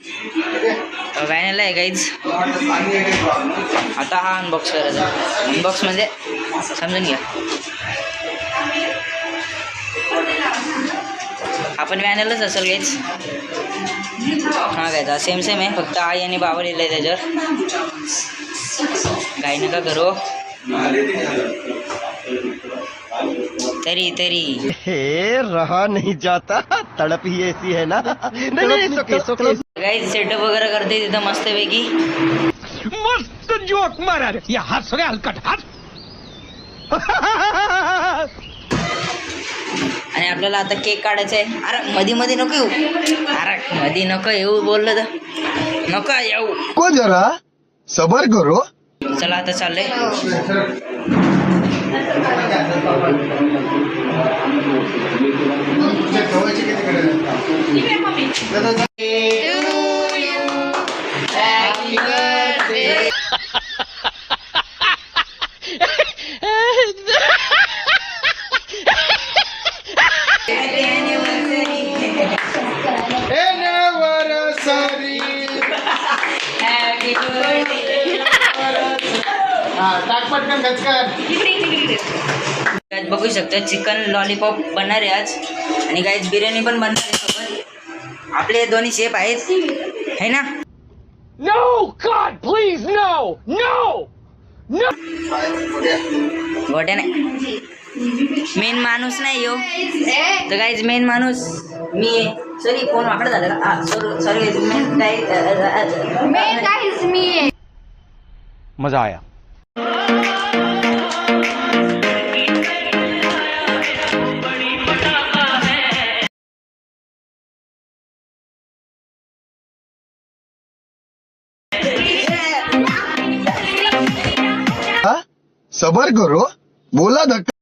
Vanilla आहे guys. आता हा अनबॉक्स करायचा. अनबॉक्स म्हणजे समजून घ्या. आपण व्हॅनिलाच असेल गाईज. हा गायचा सेम आहे, फक्त आई आणि बाबा लिहिलंय त्याच्यावर. काही नका करो. तरी हे रहा नहीं जाता, तड़प ही ऐसी है ना. गाईज सेटअप वगैरे करते तिथं मस्त पैकी. मस्त जोक मारा रे, या हंस रे हलकट हंस. आणि आपल्याला आता केक काढायचा आहे. अरे मध्ये नको येऊ. अरे मध्ये नको येऊ बोललं तर. नको येऊ को जरा सबर करो. चला आता चाललंय. बघू शकतो चिकन लॉलीपॉप बनणार आहे आज. आणि गाईज बिर्याणी पण बनणार आहे सोबत. आपले दोन्ही शेफ आहेत है ना. No God please no no no. गोट्या नाही, मेन माणूस नाही यो. तर गाईज मेन माणूस मी आहे. सॉरी फोन वाकडा झाला का. सॉरी मेन गाईज मी आहे. मजा आया. सबर करो, बोला धक्का.